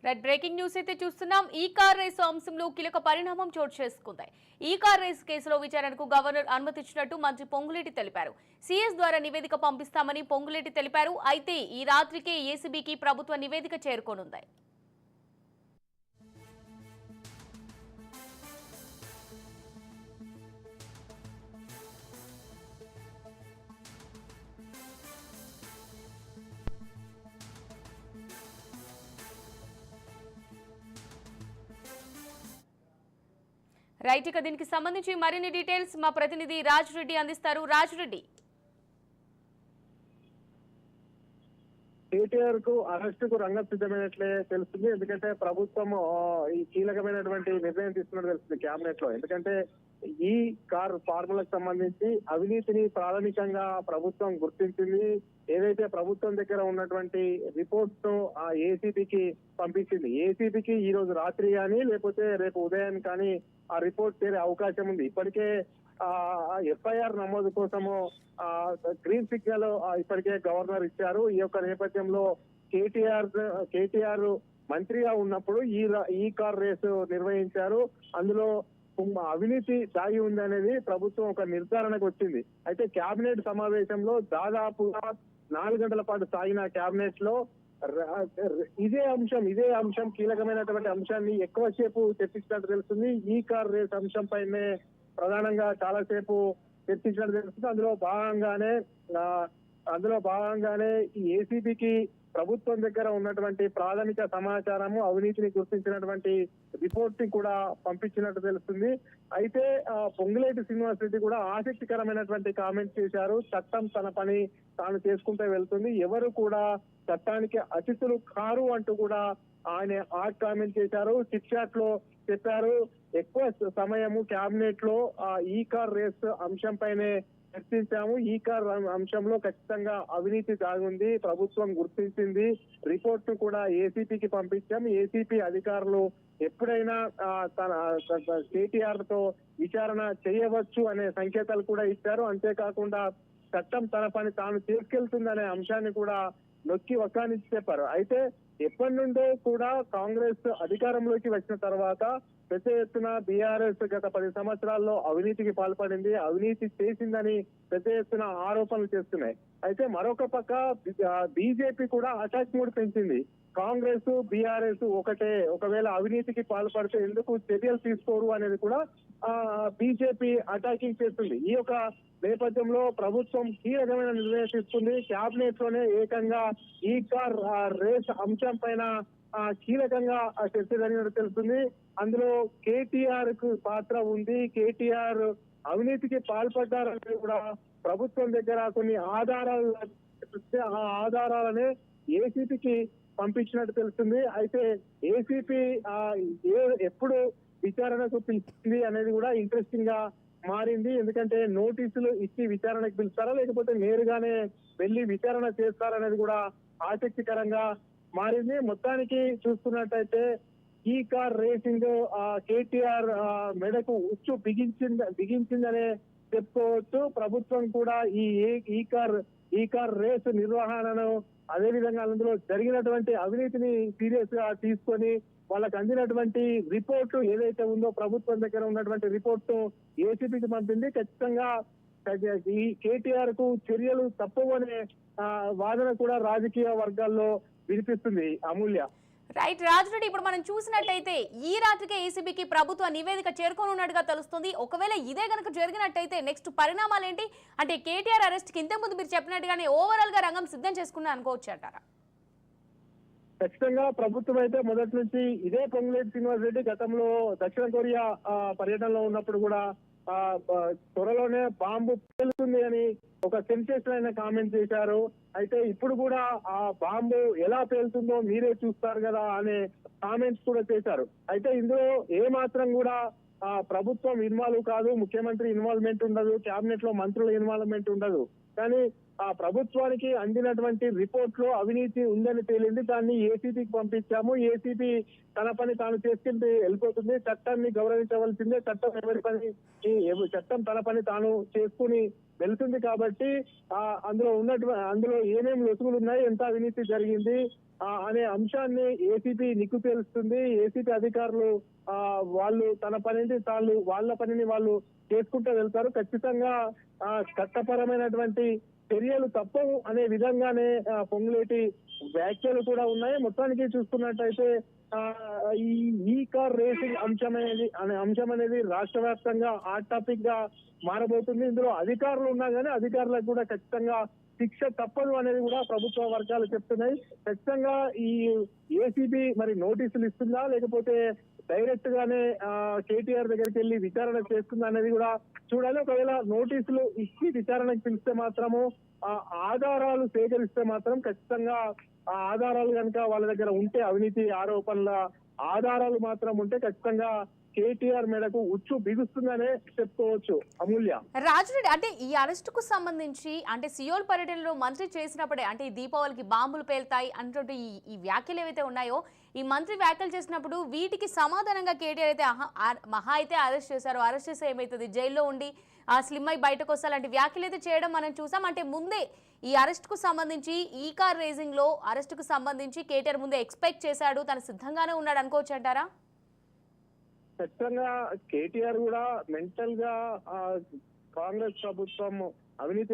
Right breaking news అయితే చూస్తున్నాం. ఈ కార్ రేసు అంశంలో కీలక పరిణామం చోటు చేసుకుంది. ఈ కార్ రేసు కేసులో విచారణకు గవర్నర్ అనుమతించినట్టు మంత్రి పొంగులేటి తెలిపారు. సీఎస్ ద్వారా నివేదిక పంపిస్తామని పొంగులేటి తెలిపారు. అయితే ఈ రాత్రికే ఏసీబీకి ప్రభుత్వ నివేదిక చేరుకోనుంది. రైట్, ఇక దీనికి సంబంధించి మరిన్ని డీటెయిల్స్ మా ప్రతినిధి రాజ్ రెడ్డి అందిస్తారు. రాజ్ రెడ్డి, కేటీఆర్ కు అరెస్ట్ కు రంగం సిద్ధమైనట్లే తెలుస్తుంది. ఎందుకంటే ప్రభుత్వం ఈ కీలకమైనటువంటి నిర్ణయం తీసుకున్నట్టు తెలుస్తుంది కేబినెట్ లో. ఎందుకంటే ఈ కార్ ఫార్ములకు సంబంధించి అవినీతిని ప్రాథమికంగా ప్రభుత్వం గుర్తించింది. ఏదైతే ప్రభుత్వం దగ్గర ఉన్నటువంటి రిపోర్ట్స్ ను ఆ ఏసీబీకి పంపించింది. ఏసీబీకి ఈ రోజు రాత్రి కానీ లేకపోతే రేపు ఉదయం కానీ ఆ రిపోర్ట్ చేరే అవకాశం ఉంది. ఇప్పటికే ఎఫ్ఐఆర్ నమోదు కోసము గ్రీన్ సిగ్నల్ ఇప్పటికే గవర్నర్ ఇచ్చారు. ఈ యొక్క నేపథ్యంలో కేటీఆర్ మంత్రిగా ఉన్నప్పుడు ఈ కార్ రేసు నిర్వహించారు. అందులో అవినీతి దాగి ఉంది అనేది ప్రభుత్వం ఒక నిర్ధారణకు వచ్చింది. అయితే కేబినెట్ సమావేశంలో దాదాపుగా 4 గంటల పాటు సాగిన కేబినెట్ లో ఇదే అంశం కీలకమైనటువంటి అంశాన్ని ఎక్కువసేపు చర్చించినట్టు తెలుస్తుంది. ఈ కార్ రేస్ అంశం పైనే ప్రధానంగా చాలాసేపు చర్చించినట్టు తెలుస్తుంది. అందులో భాగంగానే ఈ ఏసీబీకి ప్రభుత్వం దగ్గర ఉన్నటువంటి ప్రాథమిక సమాచారము అవినీతిని గుర్తించినటువంటి రిపోర్ట్ ని కూడా పంపించినట్టు తెలుస్తుంది. అయితే పొంగులేటి శ్రీనివాస్ రెడ్డి కూడా ఆసక్తికరమైనటువంటి కామెంట్ చేశారు. చట్టం తన పని తాను చేసుకుంటూ వెళ్తుంది, ఎవరు కూడా చట్టానికి అతిథులు కారు అంటూ కూడా ఆయన హాట్ కామెంట్ చేశారు. చిట్ చాట్ లో చెప్పారు, ఎక్కువ సమయము కేబినెట్ లో ఈ కార్ రేస్ అంశం పైనే చర్చించాము. ఈ కార్ అంశంలో ఖచ్చితంగా అవినీతి దాగుంది, ప్రభుత్వం గుర్తించింది. రిపోర్ట్ ను కూడా ఏసీపీకి పంపించాం. ఏసీపీ అధికారులు ఎప్పుడైనా తన కేటీఆర్ తో విచారణ చేయవచ్చు అనే సంకేతాలు కూడా ఇచ్చారు. అంతేకాకుండా చట్టం తన పని తాను తీసుకెళ్తుందనే అంశాన్ని కూడా నొక్కి వక్కానించి చెప్పారు. అయితే ఎప్పటి నుండో కూడా కాంగ్రెస్ అధికారంలోకి వచ్చిన తర్వాత పెద్ద ఎత్తున బీఆర్ఎస్ గత 10 సంవత్సరాల్లో అవినీతికి పాల్పడింది, అవినీతి చేసిందని పెద్ద ఎత్తున ఆరోపణలు చేస్తున్నాయి. అయితే మరొక పక్క బీజేపీ కూడా అటాక్ మూడ్ పెంచింది. కాంగ్రెస్ బీఆర్ఎస్ ఒకటే, ఒకవేళ అవినీతికి పాల్పడితే ఎందుకు చర్యలు తీసుకోరు అనేది కూడా బీజేపీ అటాకింగ్ చేస్తుంది. ఈ యొక్క నేపథ్యంలో ప్రభుత్వం కీలకమైన నిర్ణయం తీసుకుంది. కేబినెట్ లోనే ఏకంగా ఈ కార్ రేస్ అంశం పైన కీలకంగా చర్చ జరిగినట్టు తెలుస్తుంది. అందులో కేటీఆర్ కు పాత్ర ఉంది, కేటీఆర్ అవినీతికి పాల్పడ్డారని కూడా ప్రభుత్వం దగ్గర కొన్ని ఆధారాలు, ఆ ఆధారాలనే ఏసీపీకి పంపించినట్టు తెలుస్తుంది. అయితే ఏసీపీ ఎప్పుడు విచారణకు పిలిచింది అనేది కూడా ఇంట్రెస్టింగ్ గా మారింది. ఎందుకంటే నోటీసులు ఇచ్చి విచారణకు పిలుస్తారా లేకపోతే నేరుగానే వెళ్లి విచారణ చేస్తారనేది కూడా ఆసక్తికరంగా మారింది. మొత్తానికి చూస్తున్నట్టయితే ఈ కార్ రేసింగ్ కేటీఆర్ మెడకు ఉచ్చు బిగించిందనే చెప్పుకోవచ్చు. ప్రభుత్వం కూడా ఈ కార్ రేసు నిర్వహణను, అదేవిధంగా అందులో జరిగినటువంటి అవినీతిని సీరియస్ గా తీసుకొని వాళ్ళకి అందినటువంటి రిపోర్టు ఏదైతే ఉందో ప్రభుత్వం దగ్గర ఉన్నటువంటి రిపోర్టు ఏసీబీకి పంపింది. ఖచ్చితంగా ఈ కేటీఆర్ కు చర్యలు తప్పవనే వాదన కూడా రాజకీయ వర్గాల్లో వినిపిస్తుంది. అమూల్య, రైట్ రాజ్ రెడ్డి, ఇప్పుడు మనం చూసినట్టయితే ఈ రాత్రికే ఏసీబీకి ప్రభుత్వ నివేదిక చేరుకోనున్నట్టుగా తెలుస్తుంది. ఒకవేళ ఇదే కనుక జరిగినట్టయితే నెక్స్ట్ పరిణామాలు ఏంటి? అంటే కేటీఆర్ అరెస్ట్ కి ఇంతకుముందు మీరు చెప్పినట్టుగానే ఓవరాల్ గా రంగం సిద్ధం చేసుకున్నా అనుకోవచ్చు అంటారా? ఖచ్చితంగా ప్రభుత్వం అయితే మొదటి నుంచి ఇదే పొంగులేటి శ్రీనివాస్ రెడ్డి గతంలో దక్షిణ కొరియా పర్యటనలో ఉన్నప్పుడు కూడా త్వరలోనే బాంబు పేలుతుంది అని ఒక సెన్సేషన్ అయిన కామెంట్ చేశారు. అయితే ఇప్పుడు కూడా ఆ బాంబు ఎలా పేలుతుందో మీరే చూస్తారు కదా అనే కామెంట్స్ కూడా చేశారు. అయితే ఇందులో ఏ మాత్రం కూడా ప్రభుత్వం ఇన్వాల్వ్ కాదు, ముఖ్యమంత్రి ఇన్వాల్వ్మెంట్ ఉండదు, కేబినెట్ లో మంత్రుల ఇన్వాల్వ్మెంట్ ఉండదు. కానీ ఆ ప్రభుత్వానికి అందినటువంటి రిపోర్ట్ లో అవినీతి ఉందని తేలింది. దాన్ని ఏసీబీకి పంపించాము. ఏసీబీ తన పని తాను చేసుకుంటూ వెళ్ళిపోతుంది. చట్టాన్ని గౌరవించవలసిందే. చట్టం తన పని తాను చేసుకుని వెళ్తుంది. కాబట్టి అందులో ఏమేమి లొసుగులు ఉన్నాయి, ఎంత అవినీతి జరిగింది అనే అంశాన్ని ఏసీబీ నిక్కు తేలుస్తుంది. ఏసీబీ అధికారులు వాళ్ళు వాళ్ళ పనిని వాళ్ళు చేసుకుంటూ వెళ్తారు. ఖచ్చితంగా చట్టపరమైనటువంటి చర్యలు తప్పవు అనే విధంగానే పొంగులేటి వ్యాఖ్యలు కూడా ఉన్నాయి. మొత్తానికి చూసుకున్నట్టయితే ఈ కార్ రేసింగ్ అంశం అనేది రాష్ట్ర వ్యాప్తంగా హాట్ టాపిక్ గా మారబోతుంది. ఇందులో అధికారులు ఉన్నా కానీ అధికారులకు కూడా ఖచ్చితంగా శిక్ష తప్పదు అనేది కూడా ప్రభుత్వ వర్గాలు చెప్తున్నాయి. ఖచ్చితంగా ఈ ఏసీబీ మరి నోటీసులు ఇస్తుందా, లేకపోతే డైరెక్ట్ గానే కేటీఆర్ దగ్గరికి వెళ్ళి విచారణ చేస్తుందా అనేది కూడా చూడాలి. ఒకవేళ నోటీసులు ఇచ్చి విచారణకు పిలిస్తే మాత్రము ఆధారాలు సేకరిస్తే మాత్రం ఖచ్చితంగా ఆ ఆధారాలు కనుక వాళ్ళ దగ్గర ఉంటే, అవినీతి ఆరోపణల ఆధారాలు మాత్రం ఉంటే ఖచ్చితంగా కేటీఆర్ మేడకు ఉచ్చు బిగుస్తుందనే చెప్పుకోవచ్చు. అమూల్య, రాజురెడ్డి, అంటే ఈ అరెస్టుకు సంబంధించి అంటే సియోల్ పర్యటనలో మంత్రి చేసినప్పుడే అంటే ఈ దీపావళికి బాంబులు పేలుతాయి అంటుంటే ఈ వ్యాఖ్యలు ఏవైతే ఉన్నాయో, ఈ మంత్రి వ్యాఖ్యలు చేసినప్పుడు వీటికి సమాధానంగా కేటీఆర్ అయితే మహా అయితే అరెస్ట్ చేశారు. అరెస్ట్ చేస్తే ఏమవుతుంది, జైల్లో ఉండి స్లిమ్ అయి బయటకు వస్తా లాంటి వ్యాఖ్యలు అయితే చేయడం మనం చూసాం. అంటే ముందే ఈ అరెస్టుకు సంబంధించి, ఈ కార్ రేసింగ్ లో అరెస్టుకు సంబంధించి కేటీఆర్ ముందే ఎక్స్పెక్ట్ చేశాడు, తను సిద్ధంగానే ఉన్నాడు అనుకోవచ్చు అంటారా? ఖచ్చితంగా కేటీఆర్ కూడా మెంటల్ గా కాంగ్రెస్ ప్రభుత్వం అవినీతి